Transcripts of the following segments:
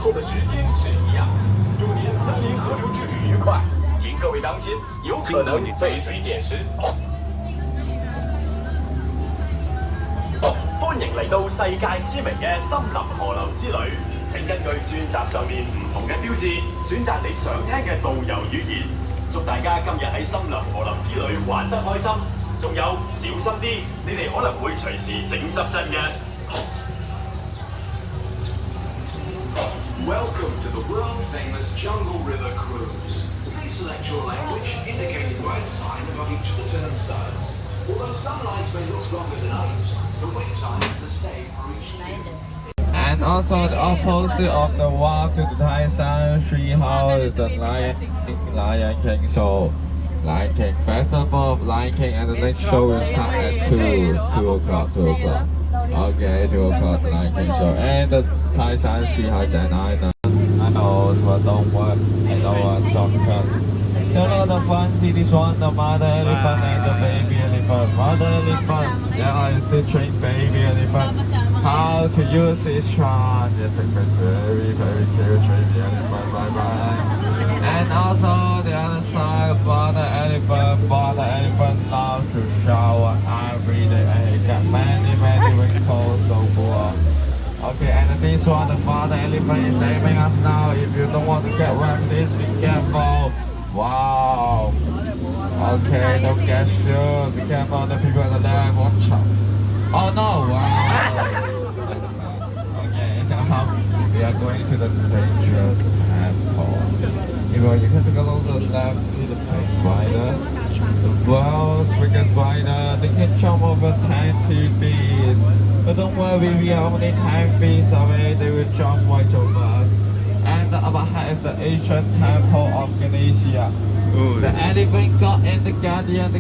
后的时间是一样。祝您森林河流之旅愉快，请各位当心，有可能被追捡时。歡迎嚟到世界知名嘅森林河流之旅。請根據專輯上面唔同嘅標誌，選擇你想聽嘅導遊語言。祝大家今日喺森林河流之旅玩得開心，仲有小心啲，你哋可能會隨時整濕身嘅。Welcome to the world-famous Jungle River Cruise. Please select your language, indicated by a sign above each of the turnstiles. Although some lines may look longer than others, the wait time is the same for each tune. And also the opposite of the walk to the Thai San Tree Hall is the Lion King show. Lion King Festival of Lion King, and the next show will start at 2 o'clock. Okay, 2 o'clock Lion King show. And the Thai San Tree Hall is at 9. I know it's what don't work. I know a shortcut. Hello, the fun see this one, the mother elephant and the baby elephant. Mother elephant, yeah, is the train baby elephant. How to use this charm? Yes, very clear train elephant. Bye bye. And also the other side, father elephant loves to shower every day and he got many wrinkles so full. Okay, and this one, the father elephant is saving us now. If you don't want to get wet, please be careful. Wow. Okay, don't get shook. Be careful, the people on the left. Watch out. Oh no! Wow. Okay, now we are going to the dangerous airport. You can take a look to the left, see the big spider. The world's biggest spider. They can jump over 10 feet. But don't worry, we are only 10 feet away. They will jump right over us. And the upper hand is the ancient temple of Ganesha. The elephant god and the guardian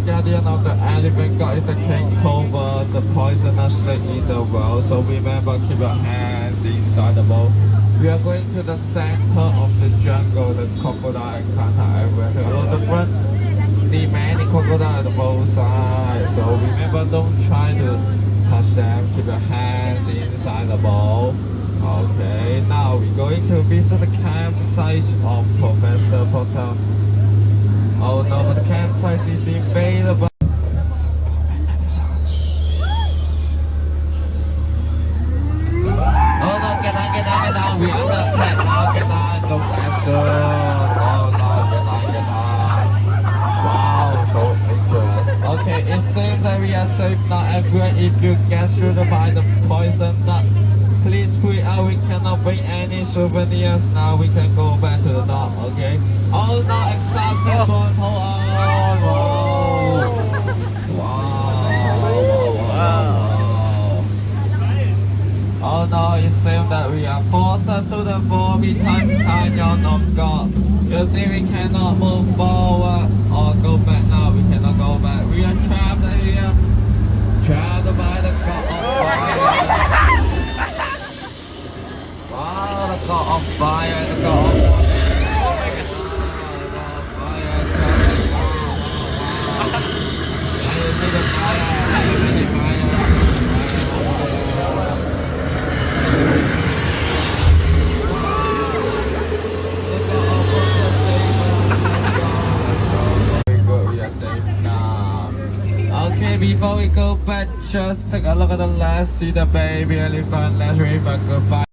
of the elephant god is the king cobra, the poisonous snake in the world. So remember, keep your hands inside the bowl. We are going to the center of the jungle, the crocodile encounter everywhere. Hello, the front. See many crocodiles on both sides. So remember, don't try to touch them. Keep your hands inside the bowl. Okay, now we're going to visit the campsite of Professor Potter. Oh no, but the campsite is available. Oh no, get down, we are under attack now, get down, go faster. Oh no, get down. Wow, so dangerous. Okay, it seems that we are safe now, everyone. If you get shot by the poison nut, please put it out. We cannot bring any souvenirs now. We can go back to the dock, okay? Oh no, except this one. Hold on. Whoa. Wow. Oh no, it seems that we are forced to the forbidden canyon of God. You see, we cannot move forward or go back now. We cannot go back. We are trapped here. Trapped by the God of fire. Wow, the god of fire, the god of fire. Can you see the fire? Can you see the fire? We are safe now. Okay, before we go back, just take a look at the left. See the baby elephant. Let's remember goodbye.